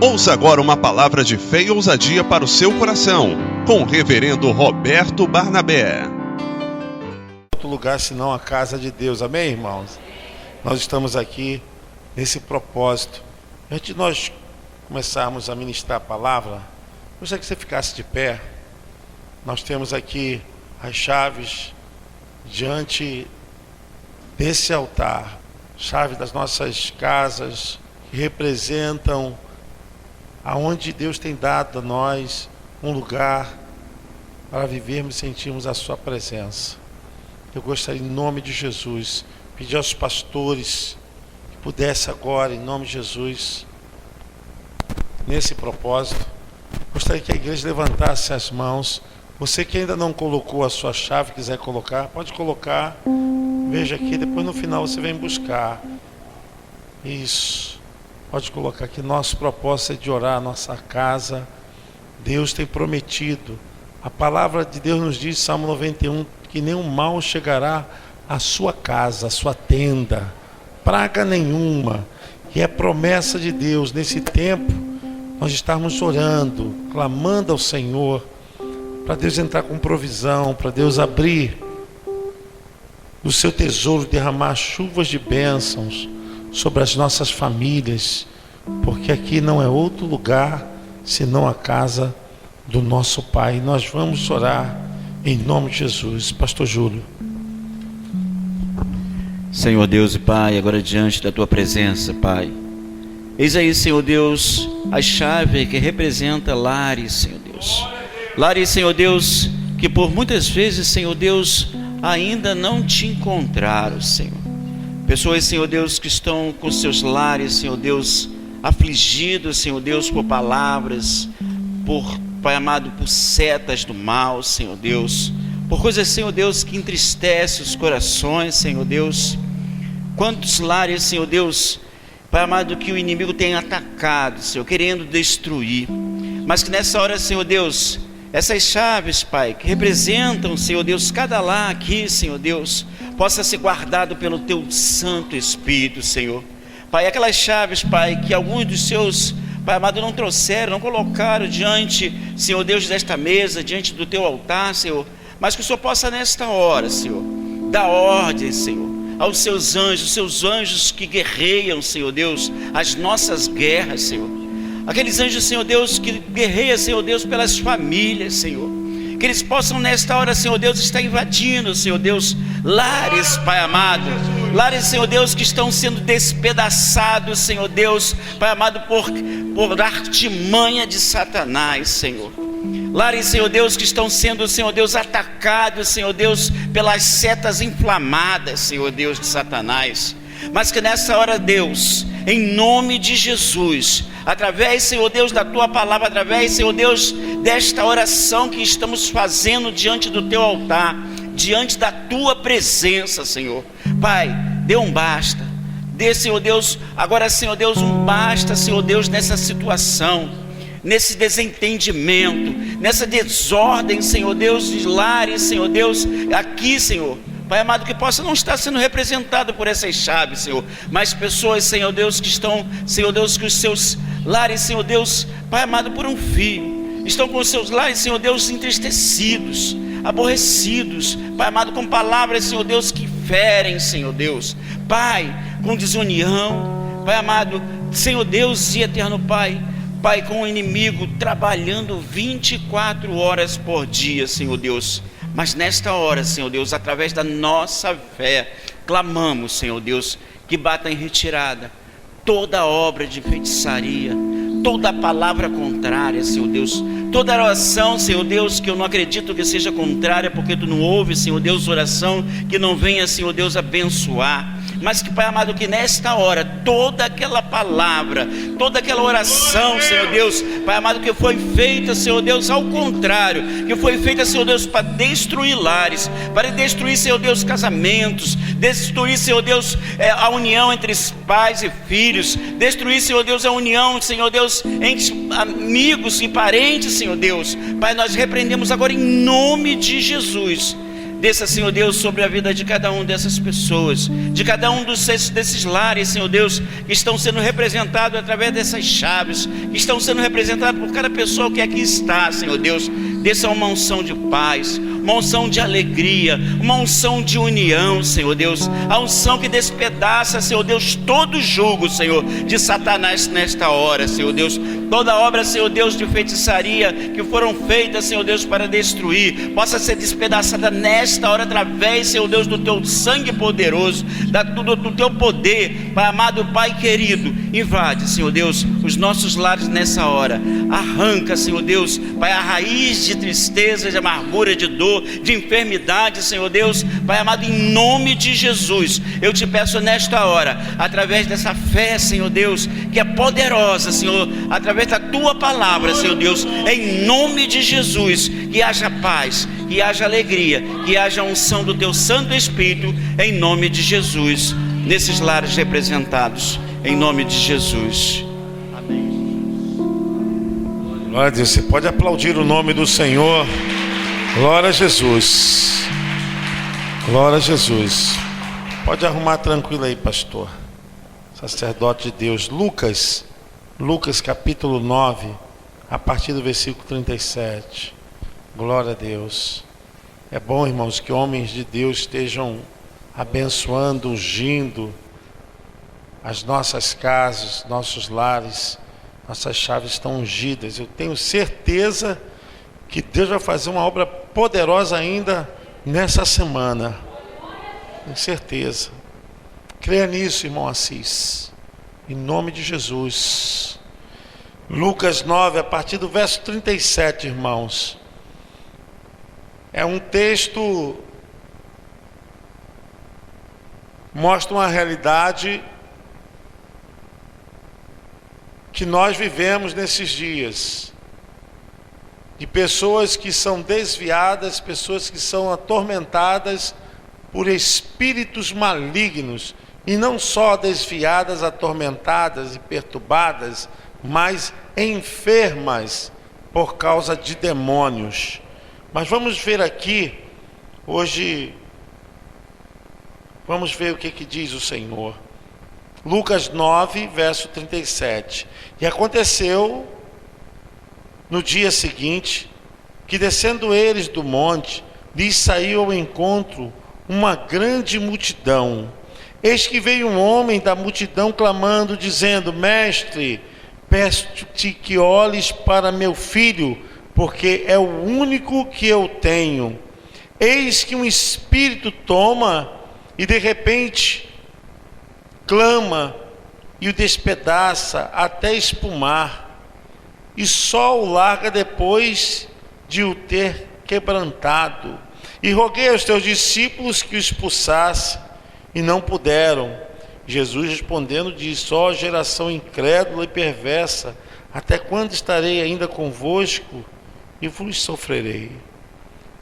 Ouça agora uma palavra de fé e ousadia para o seu coração, com o reverendo Roberto Barnabé. Outro lugar senão a casa de Deus, amém, irmãos? Nós estamos aqui nesse propósito. Antes de nós começarmos a ministrar a palavra, gostaria que você ficasse de pé. Nós temos aqui as chaves diante desse altar, chaves das nossas casas, que representam aonde Deus tem dado a nós um lugar para vivermos e sentirmos a sua presença. Eu gostaria, em nome de Jesus, pedir aos pastores que pudesse agora, em nome de Jesus, nesse propósito, gostaria que a igreja levantasse as mãos. Você que ainda não colocou a sua chave, quiser colocar, pode colocar. Veja aqui, depois no final você vem buscar. Isso. Pode colocar aqui. Nosso propósito é de orar a nossa casa. Deus tem prometido. A palavra de Deus nos diz, Salmo 91, que nenhum mal chegará à sua casa, à sua tenda. Praga nenhuma. E é promessa de Deus. Nesse tempo, nós estarmos orando, clamando ao Senhor, para Deus entrar com provisão, para Deus abrir o seu tesouro, derramar chuvas de bênçãos sobre as nossas famílias, porque aqui não é outro lugar senão a casa do nosso Pai. Nós vamos orar em nome de Jesus. Pastor Júlio. Senhor Deus e Pai, agora diante da Tua presença, Pai, eis aí, Senhor Deus, a chave que representa lares, Senhor Deus. Lares, Senhor Deus, que por muitas vezes, Senhor Deus, ainda não te encontraram, Senhor. Pessoas, Senhor Deus, que estão com seus lares, Senhor Deus, afligidos, Senhor Deus, por palavras, por, Pai amado, por setas do mal, Senhor Deus, por coisas, Senhor Deus, que entristecem os corações, Senhor Deus. Quantos lares, Senhor Deus, Pai amado, que o inimigo tem atacado, Senhor, querendo destruir, mas que nessa hora, Senhor Deus, essas chaves, Pai, que representam, Senhor Deus, cada lar aqui, Senhor Deus, possa ser guardado pelo Teu Santo Espírito, Senhor. Pai, aquelas chaves, Pai, que alguns dos Seus, Pai amado, não trouxeram, não colocaram diante, Senhor Deus, desta mesa, diante do Teu altar, Senhor, mas que o Senhor possa nesta hora, Senhor, dar ordem, Senhor, aos Seus anjos que guerreiam, Senhor Deus, as nossas guerras, Senhor. Aqueles anjos, Senhor Deus, que guerreiam, Senhor Deus, pelas famílias, Senhor. Que eles possam nesta hora, Senhor Deus, estar invadindo, Senhor Deus, lares, Pai amado. Lares, Senhor Deus, que estão sendo despedaçados, Senhor Deus, Pai amado, por artimanha de Satanás, Senhor. Lares, Senhor Deus, que estão sendo, Senhor Deus, atacados, Senhor Deus, pelas setas inflamadas, Senhor Deus, de Satanás. Mas que nessa hora, Deus, em nome de Jesus, através, Senhor Deus, da Tua palavra, através, Senhor Deus, desta oração que estamos fazendo diante do Teu altar, diante da Tua presença, Senhor. Pai, dê um basta, dê, Senhor Deus, agora, Senhor Deus, um basta, Senhor Deus, nessa situação, nesse desentendimento, nessa desordem, Senhor Deus, de lares, Senhor Deus, aqui, Senhor. Pai amado, que possa não estar sendo representado por essas chaves, Senhor, mas pessoas, Senhor Deus, que estão, Senhor Deus, que os seus lares, Senhor Deus, Pai amado, por um fio, estão com os seus lares, Senhor Deus, entristecidos, aborrecidos, Pai amado, com palavras, Senhor Deus, que ferem, Senhor Deus, Pai, com desunião, Pai amado, Senhor Deus e eterno Pai, Pai, com o inimigo trabalhando 24 horas por dia, Senhor Deus. Mas nesta hora, Senhor Deus, através da nossa fé, clamamos, Senhor Deus, que bata em retirada toda obra de feitiçaria, toda palavra contrária, Senhor Deus, toda oração, Senhor Deus, que eu não acredito que seja contrária, porque Tu não ouves, Senhor Deus, oração que não venha, Senhor Deus, abençoar. Mas que, Pai amado, que nesta hora, toda aquela palavra, toda aquela oração, Senhor Deus, Pai amado, que foi feita, Senhor Deus, ao contrário, que foi feita, Senhor Deus, para destruir lares, para destruir, Senhor Deus, casamentos, destruir, Senhor Deus, a união entre pais e filhos, destruir, Senhor Deus, a união, Senhor Deus, entre amigos e parentes, Senhor Deus. Pai, nós repreendemos agora em nome de Jesus Desça, Senhor Deus, sobre a vida de cada um dessas pessoas, de cada um desses lares, Senhor Deus, que estão sendo representados através dessas chaves, que estão sendo representados por cada pessoa que aqui está, Senhor Deus. Desça uma unção de paz, uma unção de alegria, uma unção de união, Senhor Deus, a unção que despedaça, Senhor Deus, todo jugo, Senhor, de Satanás nesta hora, Senhor Deus. Toda obra, Senhor Deus, de feitiçaria que foram feitas, Senhor Deus, para destruir, possa ser despedaçada nesta hora, através, Senhor Deus, do teu sangue poderoso, do teu poder, Pai amado, Pai querido. Invade, Senhor Deus, os nossos lares nessa hora. Arranca, Senhor Deus, Pai, a raiz de tristeza, de amargura, de dor, de enfermidade, Senhor Deus, Pai amado, em nome de Jesus, eu te peço nesta hora, através dessa fé, Senhor Deus, que é poderosa, Senhor, através da tua palavra, Senhor Deus, em nome de Jesus, que haja paz, que haja alegria, que haja unção do teu Santo Espírito, em nome de Jesus, nesses lares representados, em nome de Jesus. Glória a Deus. Você pode aplaudir o nome do Senhor. Glória a Jesus. Glória a Jesus. Pode arrumar tranquilo aí, pastor. Sacerdote de Deus. Lucas capítulo 9, a partir do versículo 37. Glória a Deus. É bom, irmãos, que homens de Deus estejam abençoando, ungindo as nossas casas, nossos lares. Nossas chaves estão ungidas. Eu tenho certeza que Deus vai fazer uma obra poderosa ainda nessa semana. Tenho certeza. Creia nisso, irmão Assis. Em nome de Jesus. Lucas 9, a partir do verso 37, irmãos. É um texto, mostra uma realidade que nós vivemos nesses dias, de pessoas que são desviadas, pessoas que são atormentadas por espíritos malignos, e não só desviadas, atormentadas e perturbadas, mas enfermas por causa de demônios. Mas vamos ver aqui, hoje, vamos ver o que diz o Senhor. Lucas 9, verso 37. E aconteceu no dia seguinte, que descendo eles do monte, lhes saiu ao encontro uma grande multidão. Eis que veio um homem da multidão clamando, dizendo: Mestre, peço-te que olhes para meu filho, porque é o único que eu tenho. Eis que um espírito toma e de repente clama e o despedaça até espumar, e só o larga depois de o ter quebrantado. E roguei aos teus discípulos que o expulsassem, e não puderam. Jesus respondendo disse: ó geração incrédula e perversa, até quando estarei ainda convosco e vos sofrerei?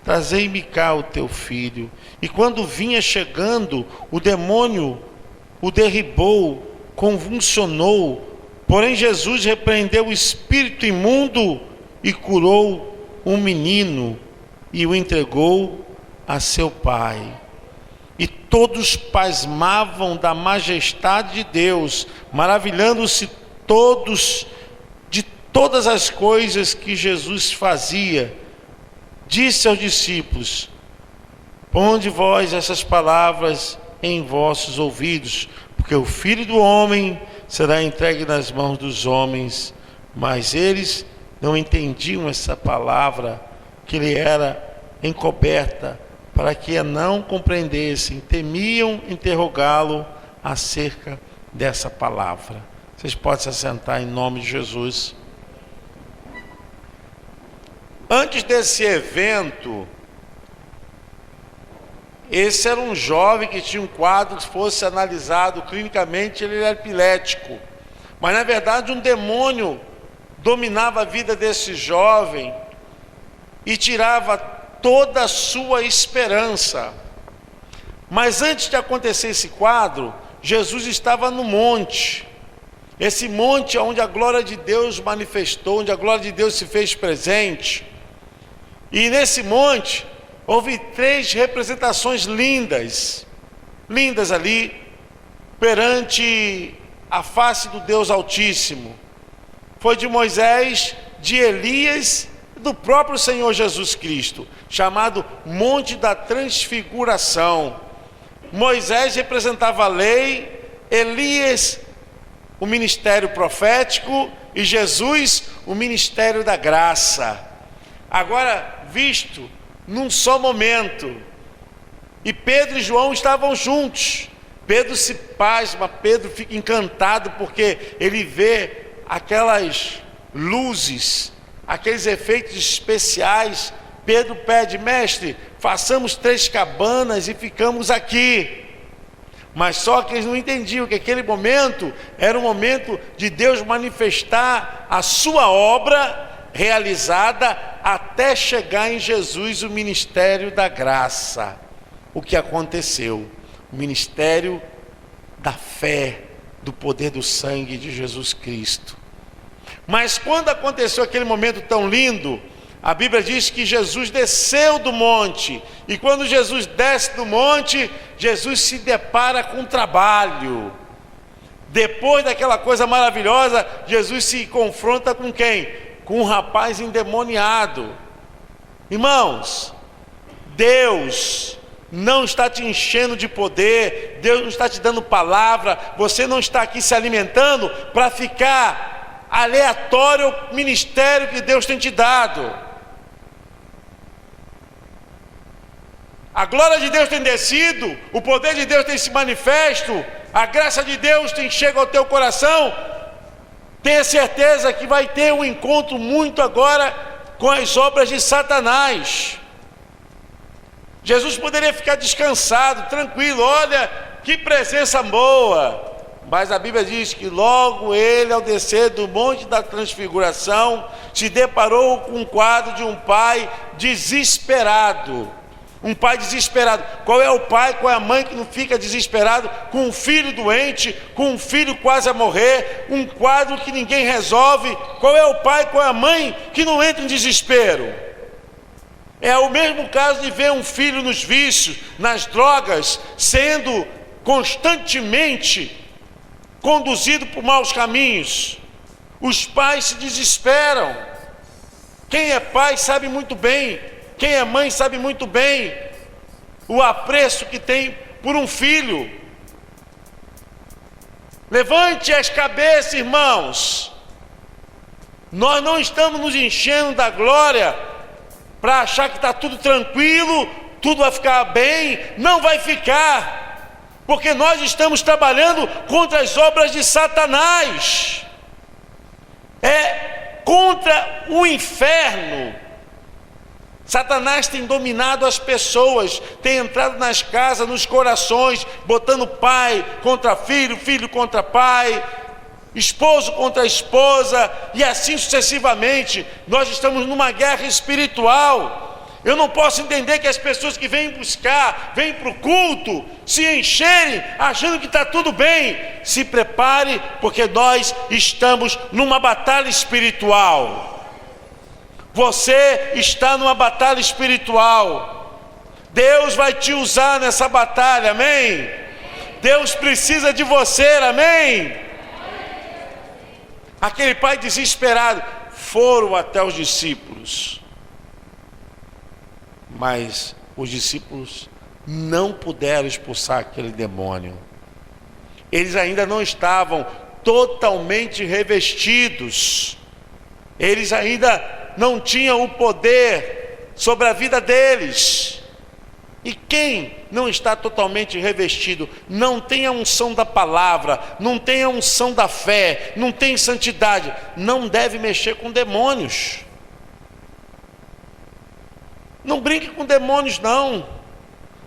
Trazei-me cá o teu filho. E quando vinha chegando, o demônio o derribou, convulsionou. Porém Jesus repreendeu o espírito imundo e curou um menino e o entregou a seu pai. E todos pasmavam da majestade de Deus, maravilhando-se todos de todas as coisas que Jesus fazia. Disse aos discípulos: ponde vós essas palavras em vossos ouvidos, porque o Filho do Homem será entregue nas mãos dos homens. Mas eles não entendiam essa palavra que lhe era encoberta, para que a não compreendessem. Temiam interrogá-lo acerca dessa palavra. Vocês podem se assentar em nome de Jesus. Antes desse evento, esse era um jovem que tinha um quadro, se fosse analisado clinicamente, ele era epilético. Mas na verdade um demônio dominava a vida desse jovem e tirava toda a sua esperança. Mas antes de acontecer esse quadro, Jesus estava no monte. Esse monte onde a glória de Deus manifestou, onde a glória de Deus se fez presente. E nesse monte, houve 3 representações lindas ali, perante a face do Deus Altíssimo. Foi de Moisés, de Elias, do próprio Senhor Jesus Cristo, chamado Monte da Transfiguração. Moisés representava a lei, Elias o ministério profético e Jesus o ministério da graça. Agora visto num só momento. E Pedro e João estavam juntos. Pedro se pasma, Pedro fica encantado porque ele vê aquelas luzes, aqueles efeitos especiais. Pedro pede: mestre, façamos 3 cabanas e ficamos aqui. Mas só que eles não entendiam que aquele momento era um momento de Deus manifestar a sua obra realizada até chegar em Jesus, o ministério da graça. O que aconteceu? O ministério da fé, do poder do sangue de Jesus Cristo. Mas quando aconteceu aquele momento tão lindo, a Bíblia diz que Jesus desceu do monte. E quando Jesus desce do monte, Jesus se depara com um trabalho. Depois daquela coisa maravilhosa, Jesus se confronta com quem? Com um rapaz endemoniado. Irmãos, Deus não está te enchendo de poder, Deus não está te dando palavra, você não está aqui se alimentando para ficar aleatório ao ministério que Deus tem te dado. A glória de Deus tem descido, o poder de Deus tem se manifesto, a graça de Deus tem chegado ao teu coração. Tenha certeza que vai ter um encontro muito agora com as obras de Satanás. Jesus poderia ficar descansado, tranquilo, olha que presença boa. Mas a Bíblia diz que logo ele, ao descer do Monte da Transfiguração, se deparou com um quadro de um pai desesperado. Um pai desesperado. Qual é o pai, qual é a mãe que não fica desesperado com um filho doente, com um filho quase a morrer, um quadro que ninguém resolve? Qual é o pai, qual é a mãe que não entra em desespero? É o mesmo caso de ver um filho nos vícios, nas drogas, sendo constantemente conduzido por maus caminhos. Os pais se desesperam. Quem é pai sabe muito bem, quem é mãe sabe muito bem o apreço que tem por um filho. Levante as cabeças, irmãos. Nós não estamos nos enchendo da glória para achar que está tudo tranquilo, tudo vai ficar bem. Não vai ficar, porque nós estamos trabalhando contra as obras de Satanás. É contra o inferno. Satanás tem dominado as pessoas, tem entrado nas casas, nos corações, botando pai contra filho, filho contra pai, esposo contra esposa, e assim sucessivamente. Nós estamos numa guerra espiritual. Eu não posso entender que as pessoas que vêm buscar, vêm para o culto, se encherem, achando que está tudo bem. Se prepare, porque nós estamos numa batalha espiritual. Você está numa batalha espiritual. Deus vai te usar nessa batalha, amém? Deus precisa de você, amém? Aquele pai desesperado, foram até os discípulos, mas os discípulos não puderam expulsar aquele demônio. Eles ainda não estavam totalmente revestidos, eles ainda não tinham o poder sobre a vida deles. E quem não está totalmente revestido, não tem a unção da palavra, não tem a unção da fé, não tem santidade, não deve mexer com demônios. Não brinque com demônios, não.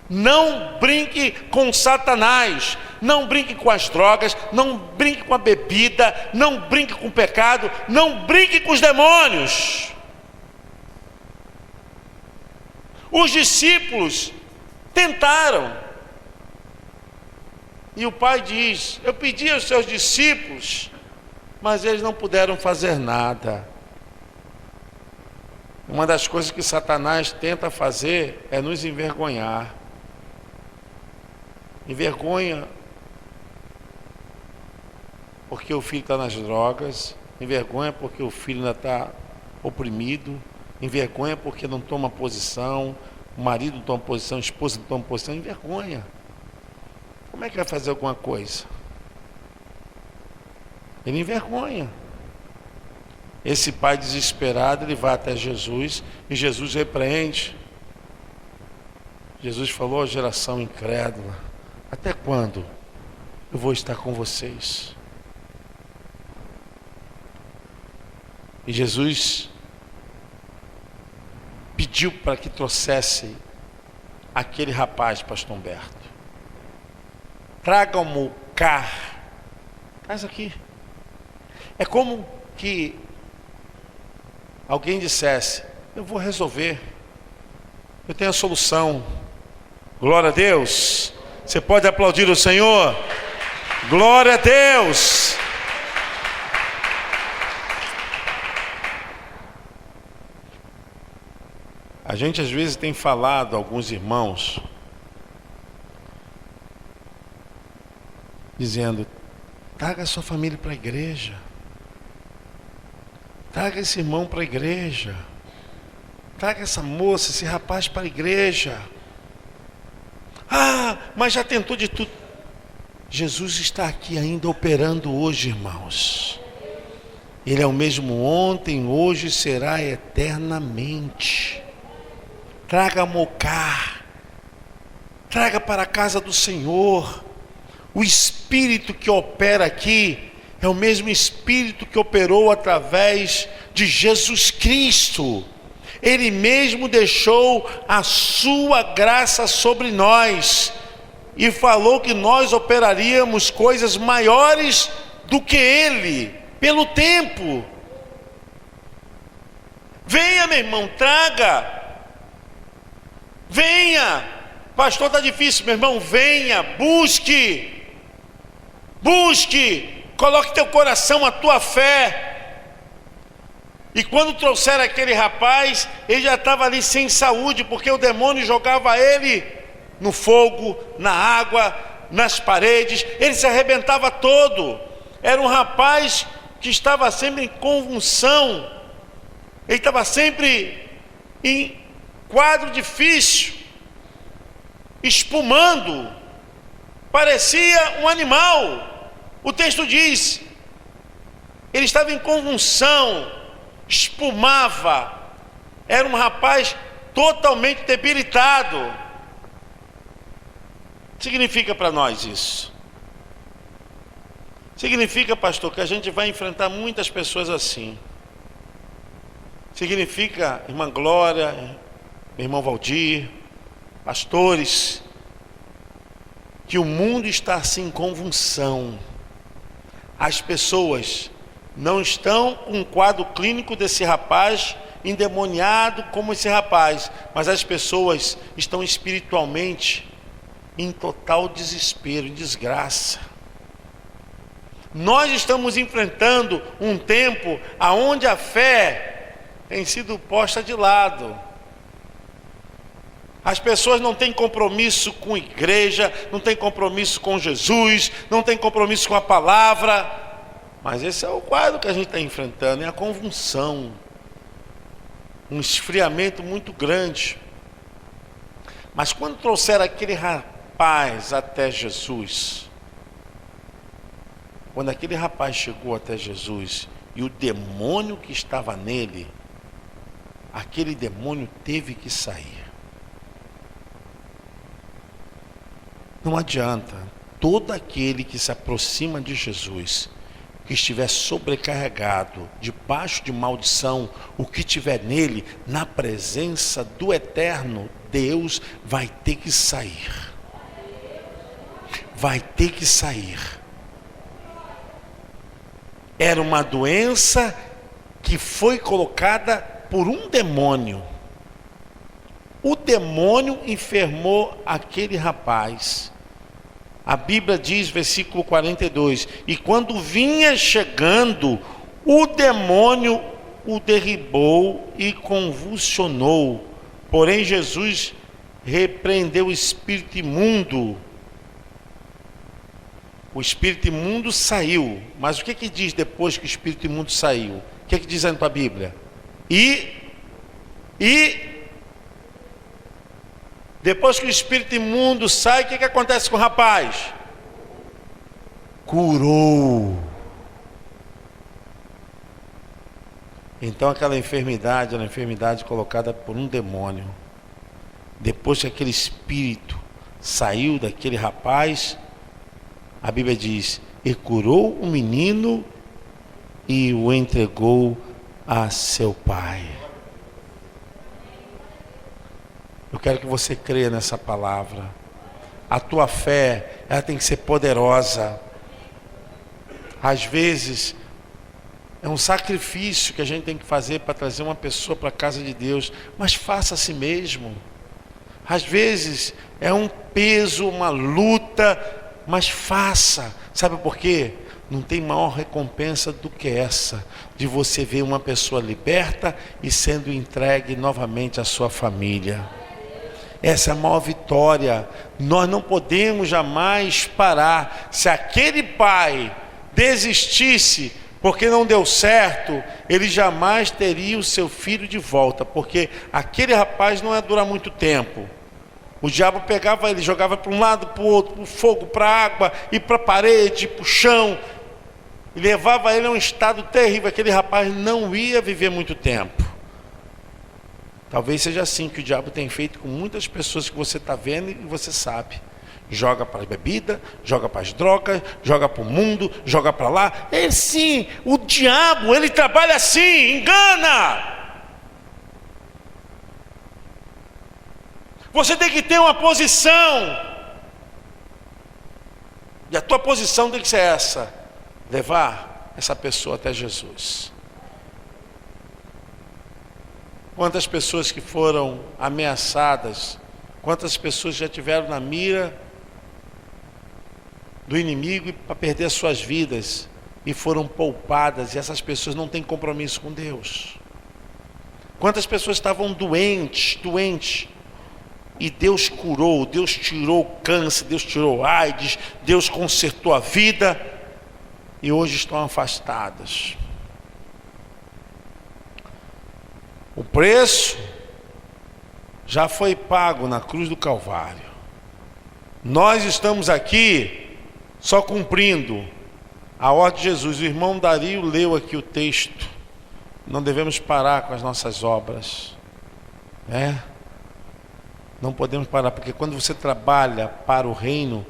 Não brinque com Satanás. Não brinque com as drogas, não brinque com a bebida, não brinque com o pecado, não brinque com os demônios. Os discípulos tentaram, e o pai diz: eu pedi aos seus discípulos, mas eles não puderam fazer nada. Uma das coisas que Satanás tenta fazer é nos envergonhar. Envergonha porque o filho está nas drogas, envergonha porque o filho ainda está oprimido, envergonha porque não toma posição, o marido não toma posição, a esposa não toma posição, envergonha. Como é que vai fazer alguma coisa? Ele envergonha. Esse pai desesperado, ele vai até Jesus e Jesus repreende. Jesus falou: "Ó geração incrédula, até quando eu vou estar com vocês?" E Jesus pediu para que trouxesse aquele rapaz, pastor Humberto. Tragam-mo cá. Traz aqui. É como que alguém dissesse: "Eu vou resolver, eu tenho a solução." Glória a Deus. Você pode aplaudir o Senhor? Glória a Deus. A gente às vezes tem falado, alguns irmãos, dizendo: traga a sua família para a igreja, traga esse irmão para a igreja, traga essa moça, esse rapaz para a igreja. Ah, mas já tentou de tudo. Jesus está aqui ainda operando hoje, irmãos. Ele é o mesmo ontem, hoje, será eternamente. Traga-mo cá, traga para a casa do Senhor. O Espírito que opera aqui é o mesmo Espírito que operou através de Jesus Cristo. Ele mesmo deixou a sua graça sobre nós e falou que nós operaríamos coisas maiores do que Ele, pelo tempo. Venha, meu irmão, traga. Venha. Pastor, está difícil, meu irmão. Venha, busque. Busque, coloque teu coração, a tua fé. E quando trouxeram aquele rapaz, ele já estava ali sem saúde, porque o demônio jogava ele no fogo, na água, nas paredes, ele se arrebentava todo. Era um rapaz que estava sempre em convulsão, ele estava sempre em quadro difícil, espumando, parecia um animal. O texto diz, ele estava em convulsão, espumava, era um rapaz totalmente debilitado. Significa para nós isso? Significa, pastor, que a gente vai enfrentar muitas pessoas assim. Significa, irmã Glória, irmão Valdir, pastores, que o mundo está assim em convulsão. As pessoas não estão com um quadro clínico desse rapaz endemoniado como esse rapaz, mas as pessoas estão espiritualmente em total desespero e desgraça. Nós estamos enfrentando um tempo onde a fé tem sido posta de lado. As pessoas não têm compromisso com a igreja, não têm compromisso com Jesus, não têm compromisso com a palavra. Mas esse é o quadro que a gente está enfrentando, é a convulsão, um esfriamento muito grande. Mas quando trouxeram aquele rapaz até Jesus, quando aquele rapaz chegou até Jesus e o demônio que estava nele, aquele demônio teve que sair. Não adianta, todo aquele que se aproxima de Jesus, que estiver sobrecarregado, debaixo de maldição, o que tiver nele, na presença do eterno Deus, vai ter que sair. Vai ter que sair. Era uma doença que foi colocada por um demônio. O demônio enfermou aquele rapaz. A Bíblia diz, versículo 42, e quando vinha chegando, o demônio o derribou e convulsionou. Porém, Jesus repreendeu o espírito imundo. O espírito imundo saiu. Mas o que diz depois que o espírito imundo saiu? O que diz aí na tua Bíblia? Depois que o espírito imundo sai, o que acontece com o rapaz? Curou. Então aquela enfermidade era uma enfermidade colocada por um demônio. Depois que aquele espírito saiu daquele rapaz, a Bíblia diz: e curou o menino e o entregou a seu pai. Eu quero que você creia nessa palavra. A tua fé, ela tem que ser poderosa. Às vezes é um sacrifício que a gente tem que fazer para trazer uma pessoa para a casa de Deus, mas faça a si mesmo. Às vezes é um peso, uma luta, mas faça. Sabe por quê? Não tem maior recompensa do que essa, de você ver uma pessoa liberta e sendo entregue novamente à sua família. Essa é a maior vitória. Nós não podemos jamais parar. Se aquele pai desistisse porque não deu certo, ele jamais teria o seu filho de volta, porque aquele rapaz não ia durar muito tempo. O diabo pegava ele, jogava para um lado, para o outro, para o fogo, para a água, e para a parede, para o chão, e levava ele a um estado terrível. Aquele rapaz não ia viver muito tempo. Talvez seja assim que o diabo tem feito com muitas pessoas que você está vendo e você sabe. Joga para a bebida, joga para as drogas, joga para o mundo, joga para lá. É sim, o diabo, ele trabalha assim, engana. Você tem que ter uma posição. E a tua posição tem que ser essa: levar essa pessoa até Jesus. Quantas pessoas que foram ameaçadas, quantas pessoas já tiveram na mira do inimigo para perder as suas vidas e foram poupadas, e essas pessoas não têm compromisso com Deus. Quantas pessoas estavam doentes, e Deus curou, Deus tirou o câncer, Deus tirou a AIDS, Deus consertou a vida, e hoje estão afastadas. O preço já foi pago na cruz do Calvário. Nós estamos aqui só cumprindo a ordem de Jesus. O irmão Dario leu aqui o texto. Não devemos parar com as nossas obras, né? Não podemos parar, porque quando você trabalha para o reino,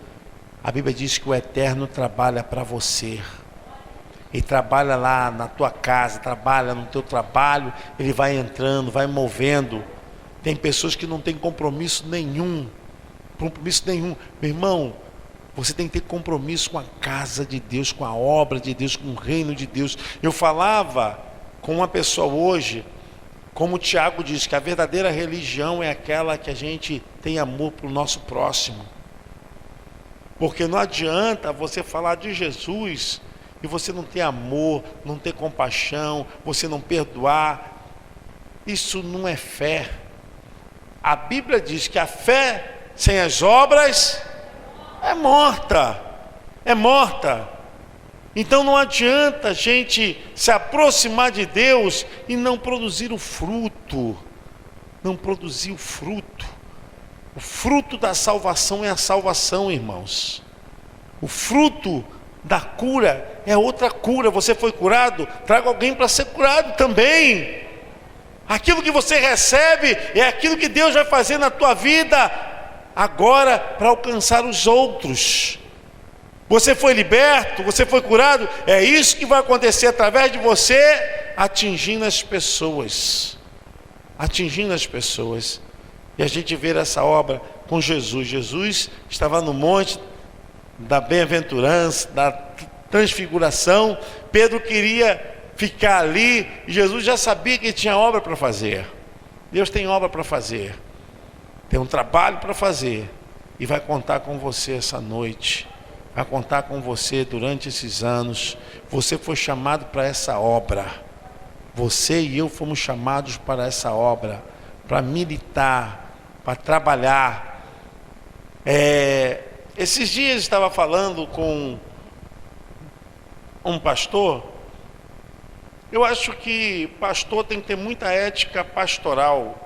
a Bíblia diz que o Eterno trabalha para você. Ele trabalha lá na tua casa, trabalha no teu trabalho, ele vai entrando, vai movendo. Tem pessoas que não têm compromisso nenhum. Meu irmão, você tem que ter compromisso com a casa de Deus, com a obra de Deus, com o reino de Deus. Eu falava com uma pessoa hoje, como o Tiago diz, que a verdadeira religião é aquela que a gente tem amor para o nosso próximo. Porque não adianta você falar de Jesus e você não ter amor, não ter compaixão, você não perdoar. Isso não é fé. A Bíblia diz que a fé sem as obras é morta. É morta. Então não adianta a gente se aproximar de Deus e não produzir o fruto. Não produzir o fruto. O fruto da salvação é a salvação, irmãos. O fruto da cura é outra cura. Você foi curado, traga alguém para ser curado também. Aquilo que você recebe é aquilo que Deus vai fazer na tua vida agora para alcançar os outros. Você foi liberto, você foi curado, é isso que vai acontecer através de você, atingindo as pessoas. Atingindo as pessoas. E a gente vê essa obra com Jesus. Jesus estava no monte da bem-aventurança, da transfiguração. Pedro queria ficar ali, e Jesus já sabia que tinha obra para fazer. Deus tem obra para fazer, tem um trabalho para fazer, e vai contar com você essa noite, vai contar com você durante esses anos. Você foi chamado para essa obra. Você e eu fomos chamados para essa obra, para militar, para trabalhar. Esses dias estava falando com um pastor. Eu acho que pastor tem que ter muita ética pastoral.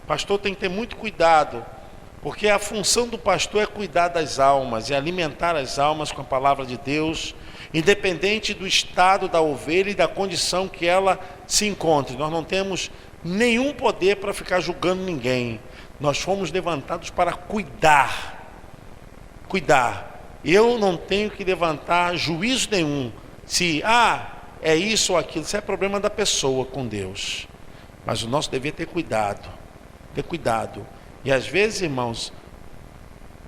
Pastor tem que ter muito cuidado, porque a função do pastor é cuidar das almas e alimentar as almas com a palavra de Deus, independente do estado da ovelha e da condição que ela se encontre. Nós não temos nenhum poder para ficar julgando ninguém. Nós fomos levantados para cuidar. Eu não tenho que levantar juízo nenhum. Se, é isso ou aquilo, isso é problema da pessoa com Deus. Mas o nosso dever é ter cuidado. E às vezes, irmãos,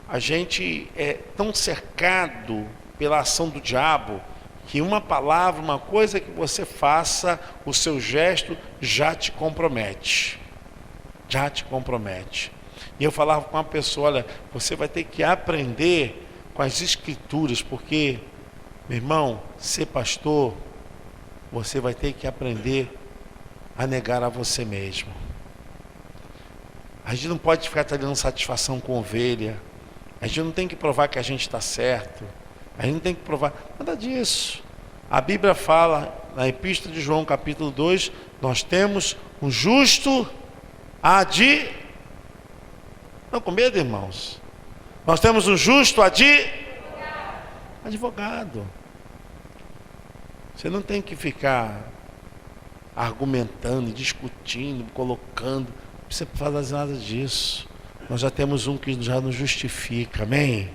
a gente é tão cercado pela ação do diabo, que uma palavra, uma coisa que você faça, o seu gesto já te compromete. E eu falava com uma pessoa, olha, você vai ter que aprender com as escrituras, porque, meu irmão, ser pastor, você vai ter que aprender a negar a você mesmo. A gente não pode ficar dando satisfação com ovelha. A gente não tem que provar que a gente está certo. A gente não tem que provar nada disso. A Bíblia fala, na Epístola de João, capítulo 2, nós temos um justo Não com medo, irmãos. Nós temos um justo advogado. Você não tem que ficar argumentando, discutindo, colocando. Não precisa fazer nada disso. Nós já temos um que já nos justifica, amém?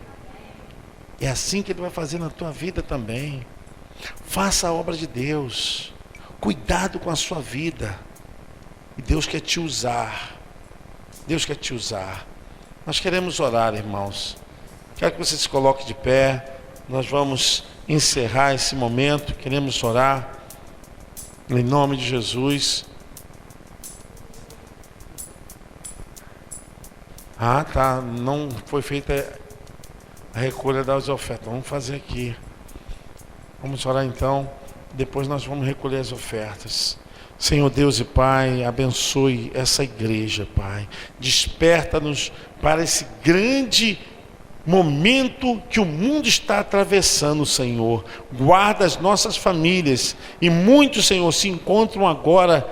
É assim que Ele vai fazer na tua vida também. Faça a obra de Deus. Cuidado com a sua vida. E Deus quer te usar. Nós queremos orar, irmãos. Quero que você se coloque de pé. Nós vamos encerrar esse momento. Queremos orar em nome de Jesus. Não foi feita a recolha das ofertas. Vamos fazer aqui. Vamos orar então. Depois nós vamos recolher as ofertas. Senhor Deus e Pai, abençoe essa igreja, Pai. Desperta-nos para esse grande momento que o mundo está atravessando, Senhor. Guarda as nossas famílias. E muitos, Senhor, se encontram agora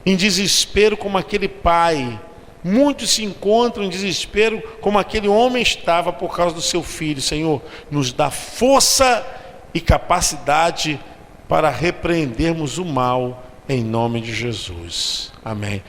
em desespero como aquele pai. Muitos se encontram em desespero como aquele homem estava por causa do seu filho. Senhor, nos dá força e capacidade para repreendermos o mal em nome de Jesus. Amém.